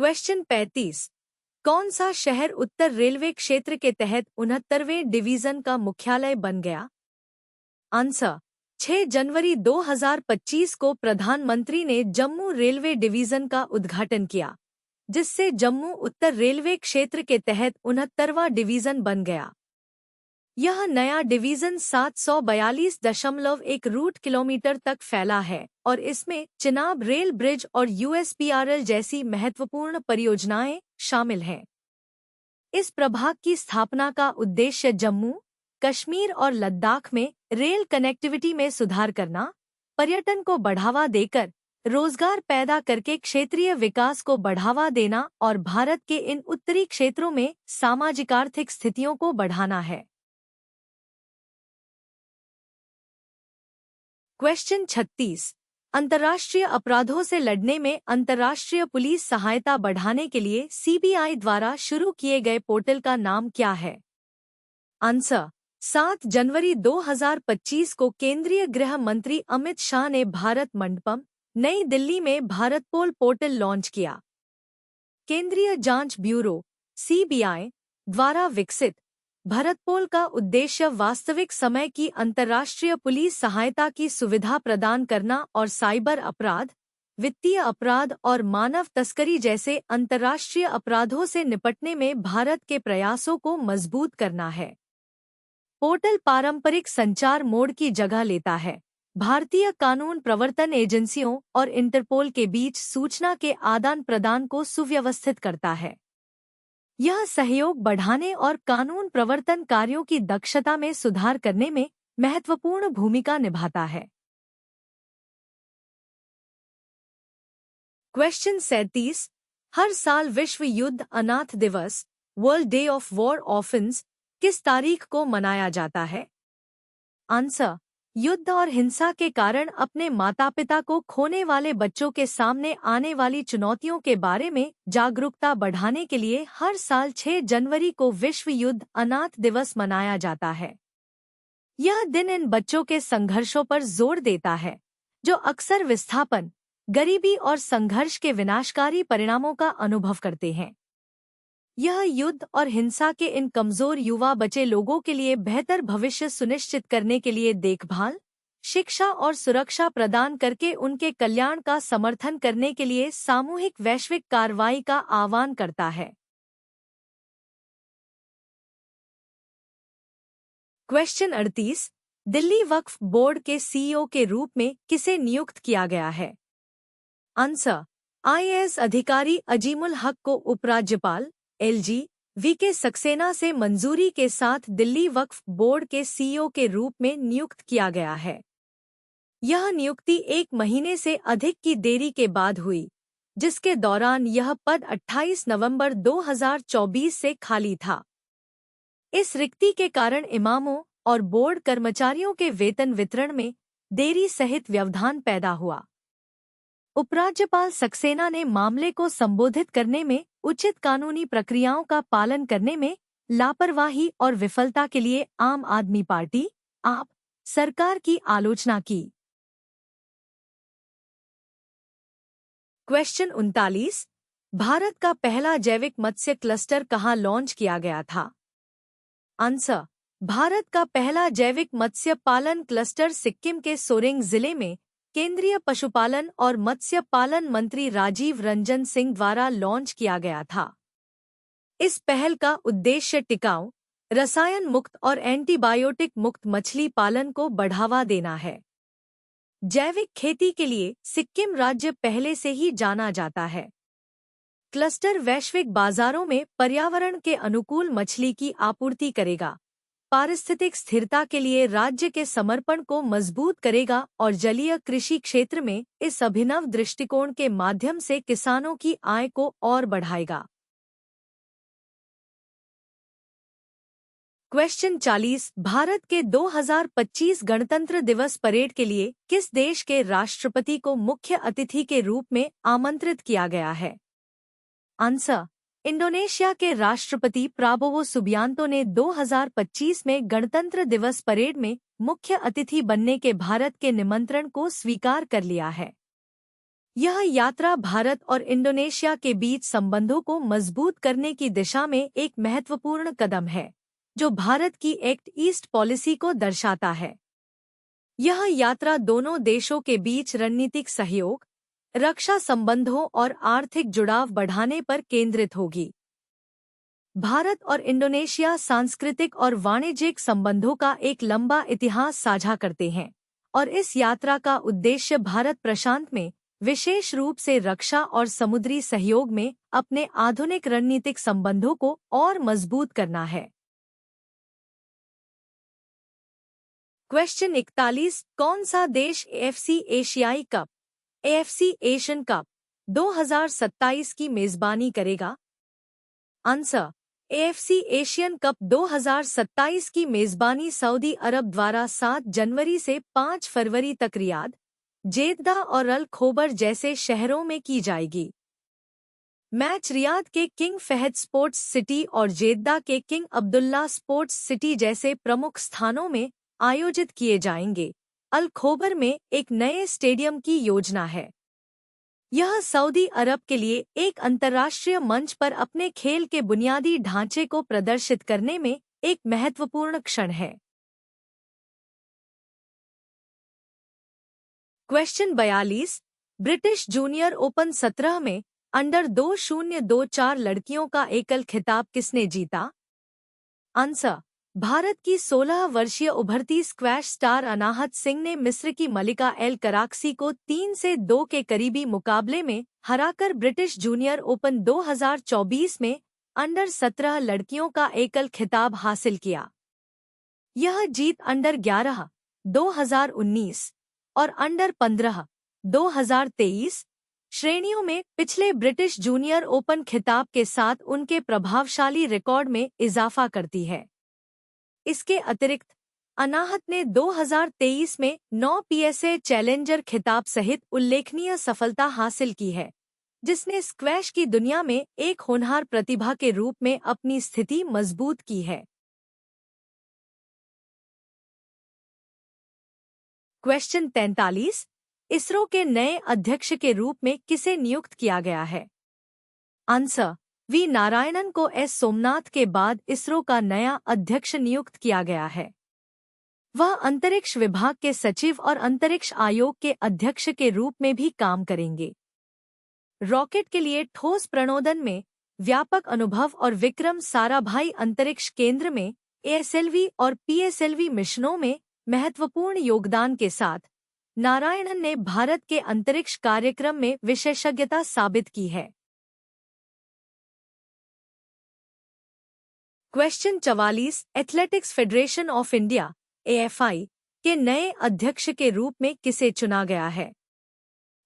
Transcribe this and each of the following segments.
Question 35। कौन सा शहर उत्तर रेलवे क्षेत्र के तहत 69वें डिवीजन का मुख्यालय बन गया? आंसर 6 जनवरी 2025 को प्रधानमंत्री ने जम्मू रेलवे डिवीजन का उद्घाटन किया, जिससे जम्मू उत्तर रेलवे क्षेत्र के तहत 69वां डिवीजन बन गया। यह नया डिवीजन 742.1 रूट किलोमीटर तक फैला है और इसमें चिनाब रेल ब्रिज और यूएसपीआरएल जैसी महत्वपूर्ण परियोजनाएं शामिल हैं। इस प्रभाग की स्थापना का उद्देश्य जम्मू, कश्मीर और लद्दाख में रेल कनेक्टिविटी में सुधार करना, पर्यटन को बढ़ावा देकर रोजगार पैदा करके क्षेत्रीय विकास को बढ़ावा देना और भारत के इन उत्तरी क्षेत्रों में सामाजिक-आर्थिक स्थितियों को बढ़ाना है। क्वेश्चन 36। अंतर्राष्ट्रीय अपराधों से लड़ने में अंतर्राष्ट्रीय पुलिस सहायता बढ़ाने के लिए सीबीआई द्वारा शुरू किए गए पोर्टल का नाम क्या है? आंसर 7 जनवरी 2025 को केंद्रीय गृह मंत्री अमित शाह ने भारत मंडपम, नई दिल्ली में भारतपोल पोर्टल लॉन्च किया। केंद्रीय जांच ब्यूरो सीबीआई द्वारा विकसित भारतपोल का उद्देश्य वास्तविक समय की अंतर्राष्ट्रीय पुलिस सहायता की सुविधा प्रदान करना और साइबर अपराध, वित्तीय अपराध और मानव तस्करी जैसे अंतर्राष्ट्रीय अपराधों से निपटने में भारत के प्रयासों को मजबूत करना है। पोर्टल पारंपरिक संचार मोड की जगह लेता है, भारतीय कानून प्रवर्तन एजेंसियों और इंटरपोल के बीच सूचना के आदान प्रदान को सुव्यवस्थित करता है। यह सहयोग बढ़ाने और कानून प्रवर्तन कार्यों की दक्षता में सुधार करने में महत्वपूर्ण भूमिका निभाता है। क्वेश्चन 37। हर साल विश्व युद्ध अनाथ दिवस world day of war orphans किस तारीख को मनाया जाता है? आंसर युद्ध और हिंसा के कारण अपने माता पिता को खोने वाले बच्चों के सामने आने वाली चुनौतियों के बारे में जागरूकता बढ़ाने के लिए हर साल 6 जनवरी को विश्व युद्ध अनाथ दिवस मनाया जाता है। यह दिन इन बच्चों के संघर्षों पर जोर देता है, जो अक्सर विस्थापन, गरीबी और संघर्ष के विनाशकारी परिणामों का अनुभव करते हैं। यह युद्ध और हिंसा के इन कमजोर युवा बचे लोगों के लिए बेहतर भविष्य सुनिश्चित करने के लिए देखभाल, शिक्षा और सुरक्षा प्रदान करके उनके कल्याण का समर्थन करने के लिए सामूहिक वैश्विक कार्रवाई का आह्वान करता है। क्वेश्चन 38। दिल्ली वक्फ बोर्ड के सीईओ के रूप में किसे नियुक्त किया गया है? आंसर आईएएस अधिकारी अजीमुल हक को उपराज्यपाल एलजी वीके सक्सेना से मंजूरी के साथ दिल्ली वक्फ बोर्ड के सीईओ के रूप में नियुक्त किया गया है। यह नियुक्ति 1 महीने से अधिक की देरी के बाद हुई, जिसके दौरान यह पद 28 नवंबर 2024 से खाली था। इस रिक्ति के कारण इमामों और बोर्ड कर्मचारियों के वेतन वितरण में देरी सहित व्यवधान पैदा हुआ। उपराज्यपाल सक्सेना ने मामले को संबोधित करने में उचित कानूनी प्रक्रियाओं का पालन करने में लापरवाही और विफलता के लिए आम आदमी पार्टी आप सरकार की आलोचना की। क्वेश्चन 39। भारत का पहला जैविक मत्स्य क्लस्टर कहाँ लॉन्च किया गया था? आंसर भारत का पहला जैविक मत्स्य पालन क्लस्टर सिक्किम के सोरेंग जिले में केंद्रीय पशुपालन और मत्स्य पालन मंत्री राजीव रंजन सिंह द्वारा लॉन्च किया गया था। इस पहल का उद्देश्य टिकाऊ, रसायन मुक्त और एंटीबायोटिक मुक्त मछली पालन को बढ़ावा देना है। जैविक खेती के लिए सिक्किम राज्य पहले से ही जाना जाता है। क्लस्टर वैश्विक बाजारों में पर्यावरण के अनुकूल मछली की आपूर्ति करेगा, पारिस्थितिक स्थिरता के लिए राज्य के समर्पण को मजबूत करेगा और जलीय कृषि क्षेत्र में इस अभिनव दृष्टिकोण के माध्यम से किसानों की आय को और बढ़ाएगा। क्वेश्चन 40। भारत के 2025 गणतंत्र दिवस परेड के लिए किस देश के राष्ट्रपति को मुख्य अतिथि के रूप में आमंत्रित किया गया है? आंसर इंडोनेशिया के राष्ट्रपति प्राबोवो सुबियांतो ने 2025 में गणतंत्र दिवस परेड में मुख्य अतिथि बनने के भारत के निमंत्रण को स्वीकार कर लिया है। यह यात्रा भारत और इंडोनेशिया के बीच संबंधों को मजबूत करने की दिशा में एक महत्वपूर्ण कदम है, जो भारत की एक्ट ईस्ट पॉलिसी को दर्शाता है। यह यात्रा दोनों देशों के बीच रणनीतिक सहयोग, रक्षा संबंधों और आर्थिक जुड़ाव बढ़ाने पर केंद्रित होगी। भारत और इंडोनेशिया सांस्कृतिक और वाणिज्यिक संबंधों का एक लंबा इतिहास साझा करते हैं, और इस यात्रा का उद्देश्य भारत प्रशांत में, विशेष रूप से रक्षा और समुद्री सहयोग में, अपने आधुनिक रणनीतिक संबंधों को और मजबूत करना है। क्वेश्चन 41। कौन सा देश एएफसी एशियाई कप एएफसी एशियन कप 2027 की मेजबानी करेगा? आंसर। एएफसी एशियन कप 2027 की मेजबानी सऊदी अरब द्वारा 7 जनवरी से 5 फरवरी तक रियाद, जेद्दा और अल खोबर जैसे शहरों में की जाएगी। मैच रियाद के किंग फहद स्पोर्ट्स सिटी और जेद्दा के किंग अब्दुल्ला स्पोर्ट्स सिटी जैसे प्रमुख स्थानों में आयोजित किए जाएंगे। अल खोबर में एक नए स्टेडियम की योजना है। यह सऊदी अरब के लिए एक अंतर्राष्ट्रीय मंच पर अपने खेल के बुनियादी ढांचे को प्रदर्शित करने में एक महत्वपूर्ण क्षण है। क्वेश्चन 42। ब्रिटिश जूनियर ओपन 17 में अंडर 2024 लड़कियों का एकल खिताब किसने जीता? आंसर। भारत की 16 वर्षीय उभरती स्क्वैश स्टार अनाहत सिंह ने मिस्र की मलिका एल कराक्सी को 3-2 के करीबी मुकाबले में हराकर ब्रिटिश जूनियर ओपन 2024 में अंडर 17 लड़कियों का एकल खिताब हासिल किया। यह जीत अंडर 11 2019 और अंडर 15 2023 श्रेणियों में पिछले ब्रिटिश जूनियर ओपन खिताब के साथ उनके प्रभावशाली रिकॉर्ड में इजाफा करती है। इसके अतिरिक्त अनाहत ने 2023 में 9 पीएसए चैलेंजर खिताब सहित उल्लेखनीय सफलता हासिल की है, जिसने स्क्वैश की दुनिया में एक होनहार प्रतिभा के रूप में अपनी स्थिति मजबूत की है। क्वेश्चन 43। इसरो के नए अध्यक्ष के रूप में किसे नियुक्त किया गया है? आंसर। वी नारायणन को एस सोमनाथ के बाद इसरो का नया अध्यक्ष नियुक्त किया गया है। वह अंतरिक्ष विभाग के सचिव और अंतरिक्ष आयोग के अध्यक्ष के रूप में भी काम करेंगे। रॉकेट के लिए ठोस प्रणोदन में व्यापक अनुभव और विक्रम साराभाई अंतरिक्ष केंद्र में एएसएलवी और पीएसएलवी मिशनों में महत्वपूर्ण योगदान के साथ नारायणन ने भारत के अंतरिक्ष कार्यक्रम में विशेषज्ञता साबित की है। Question 44। Athletics federation of India AFI के नए अध्यक्ष के रूप में किसे चुना गया है?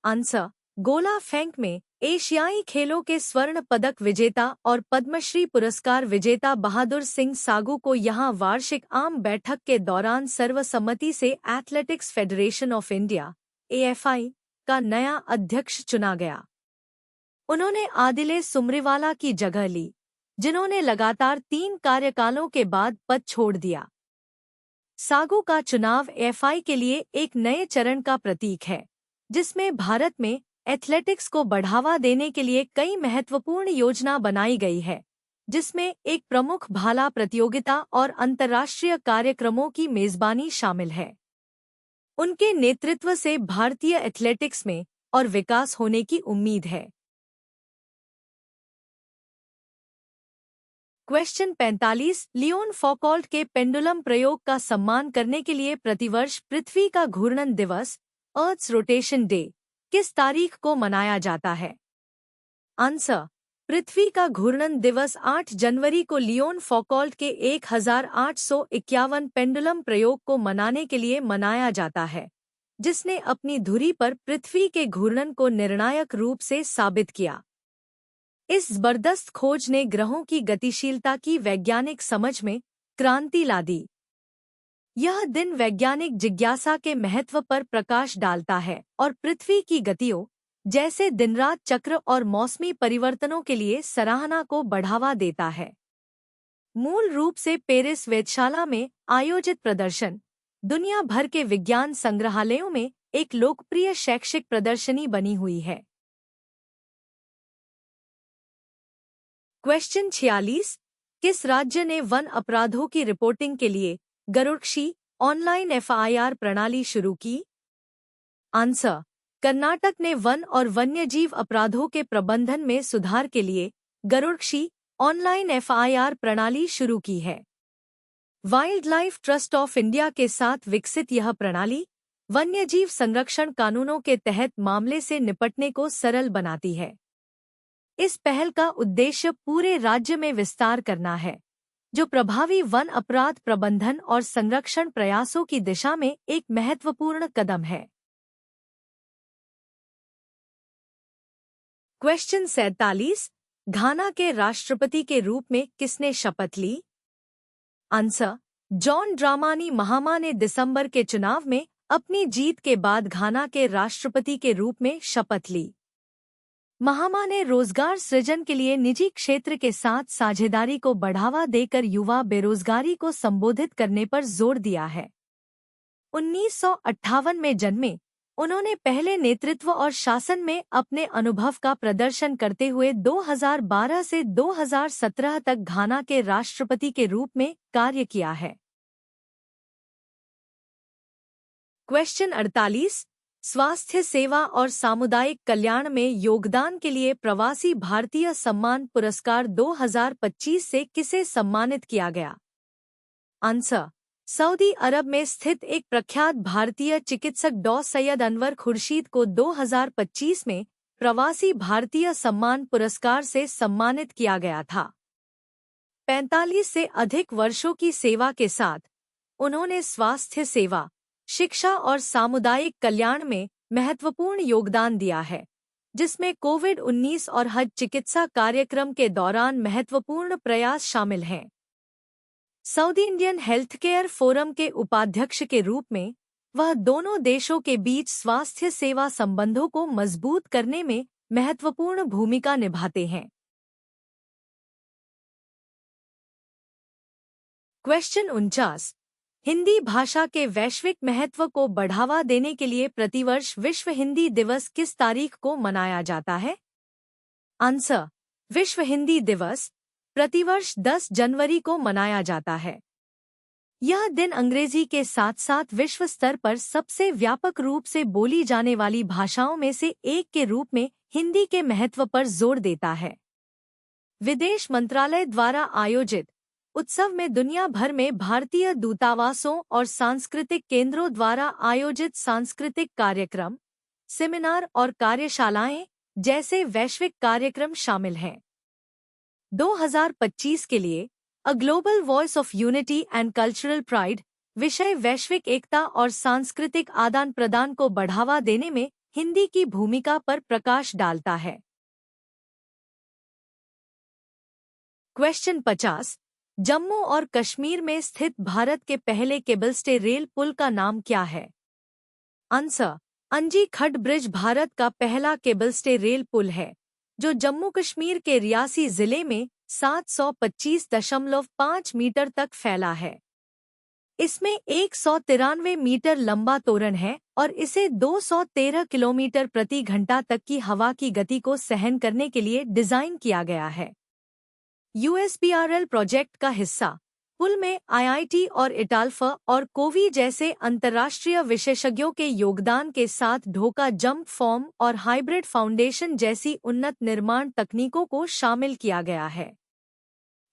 आंसर। गोला फेंक में एशियाई खेलों के स्वर्ण पदक विजेता और पद्मश्री पुरस्कार विजेता बहादुर सिंह सागू को यहां वार्षिक आम बैठक के दौरान सर्वसम्मति से athletics federation of India AFI का नया अध्यक्ष चुना गया। उन्होंने आदिले सुमरीवाला की जगह ली, जिन्होंने लगातार 3 कार्यकालों के बाद पद छोड़ दिया। सागू का चुनाव एएफआई के लिए एक नए चरण का प्रतीक है, जिसमें भारत में एथलेटिक्स को बढ़ावा देने के लिए कई महत्वपूर्ण योजना बनाई गई है, जिसमें एक प्रमुख भाला प्रतियोगिता और अंतर्राष्ट्रीय कार्यक्रमों की मेजबानी शामिल है। उनके नेतृत्व से भारतीय एथलेटिक्स में और विकास होने की उम्मीद है। क्वेश्चन 45। लियोन फौकॉल्ट के पेंडुलम प्रयोग का सम्मान करने के लिए प्रतिवर्ष पृथ्वी का घूर्णन दिवस अर्थ्स रोटेशन डे किस तारीख को मनाया जाता है? आंसर। पृथ्वी का घूर्णन दिवस 8 जनवरी को लियोन फौकॉल्ट के 1851 पेंडुलम प्रयोग को मनाने के लिए मनाया जाता है, जिसने अपनी धुरी पर पृथ्वी के घूर्णन को निर्णायक रूप से साबित किया। इस जबरदस्त खोज ने ग्रहों की गतिशीलता की वैज्ञानिक समझ में क्रांति ला दी। यह दिन वैज्ञानिक जिज्ञासा के महत्व पर प्रकाश डालता है और पृथ्वी की गतियों, जैसे दिन-रात चक्र और मौसमी परिवर्तनों के लिए सराहना को बढ़ावा देता है। मूल रूप से पेरिस वेधशाला में आयोजित प्रदर्शन दुनिया भर के विज्ञान संग्रहालयों में एक लोकप्रिय शैक्षिक प्रदर्शनी बनी हुई है। क्वेश्चन 46। किस राज्य ने वन अपराधों की रिपोर्टिंग के लिए गरुड़क्षी ऑनलाइन एफआईआर प्रणाली शुरू की? आंसर, कर्नाटक ने वन और वन्यजीव अपराधों के प्रबंधन में सुधार के लिए गरुड़क्षी ऑनलाइन एफआईआर प्रणाली शुरू की है। Wild life trust of India के साथ विकसित यह प्रणाली वन्यजीव संरक्षण कानूनों के तहत मामले से निपटने को सरल बनाती है। इस पहल का उद्देश्य पूरे राज्य में विस्तार करना है, जो प्रभावी वन अपराध प्रबंधन और संरक्षण प्रयासों की दिशा में एक महत्वपूर्ण कदम है। क्वेश्चन 47। घाना के राष्ट्रपति के रूप में किसने शपथ ली? आंसर, जॉन ड्रामानी महामा ने दिसंबर के चुनाव में अपनी जीत के बाद घाना के राष्ट्रपति के रूप में शपथ ली। महामा ने रोजगार सृजन के लिए निजी क्षेत्र के साथ साझेदारी को बढ़ावा देकर युवा बेरोजगारी को संबोधित करने पर जोर दिया है। 1958 में जन्मे, उन्होंने पहले नेतृत्व और शासन में अपने अनुभव का प्रदर्शन करते हुए 2012 से 2017 तक घाना के राष्ट्रपति के रूप में कार्य किया है। क्वेश्चन 48। स्वास्थ्य सेवा और सामुदायिक कल्याण में योगदान के लिए प्रवासी भारतीय सम्मान पुरस्कार 2025 से किसे सम्मानित किया गया? आंसर, सऊदी अरब में स्थित एक प्रख्यात भारतीय चिकित्सक डॉ सैयद अनवर खुर्शीद को 2025 में प्रवासी भारतीय सम्मान पुरस्कार से सम्मानित किया गया था। 45 से अधिक वर्षों की सेवा के साथ उन्होंने स्वास्थ्य सेवा, शिक्षा और सामुदायिक कल्याण में महत्वपूर्ण योगदान दिया है, जिसमें कोविड-19 और हज चिकित्सा कार्यक्रम के दौरान महत्वपूर्ण प्रयास शामिल हैं। सऊदी इंडियन हेल्थकेयर फोरम के उपाध्यक्ष के रूप में वह दोनों देशों के बीच स्वास्थ्य सेवा संबंधों को मजबूत करने में महत्वपूर्ण भूमिका निभाते हैं। क्वेश्चन 49। हिंदी भाषा के वैश्विक महत्व को बढ़ावा देने के लिए प्रतिवर्ष विश्व हिंदी दिवस किस तारीख को मनाया जाता है? आंसर, विश्व हिंदी दिवस प्रतिवर्ष 10 जनवरी को मनाया जाता है। यह दिन अंग्रेजी के साथ साथ विश्व स्तर पर सबसे व्यापक रूप से बोली जाने वाली भाषाओं में से एक के रूप में हिंदी के महत्व पर जोर देता है। विदेश मंत्रालय द्वारा आयोजित उत्सव में दुनिया भर में भारतीय दूतावासों और सांस्कृतिक केंद्रों द्वारा आयोजित सांस्कृतिक कार्यक्रम, सेमिनार और कार्यशालाएं जैसे वैश्विक कार्यक्रम शामिल हैं। 2025 के लिए a global voice of unity and cultural pride विषय वैश्विक एकता और सांस्कृतिक आदान प्रदान को बढ़ावा देने में हिंदी की भूमिका पर प्रकाश डालता है। क्वेश्चन 50। जम्मू और कश्मीर में स्थित भारत के पहले केबल स्टे रेल पुल का नाम क्या है? आंसर, अंजी खड्ड ब्रिज भारत का पहला केबल स्टे रेल पुल है, जो जम्मू कश्मीर के रियासी जिले में 725.5 मीटर तक फैला है। इसमें 193 मीटर लंबा तोरण है और इसे 213 किलोमीटर प्रति घंटा तक की हवा की गति को सहन करने के लिए डिजाइन किया गया है। यूएसपीआरएल प्रोजेक्ट का हिस्सा पुल में आईआईटी और इटाल्फा और कोवी जैसे अंतर्राष्ट्रीय विशेषज्ञों के योगदान के साथ ढोका जंप फॉर्म और हाइब्रिड फाउंडेशन जैसी उन्नत निर्माण तकनीकों को शामिल किया गया है।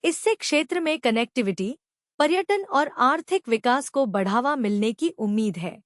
इससे क्षेत्र में कनेक्टिविटी, पर्यटन और आर्थिक विकास को बढ़ावा मिलने की उम्मीद है।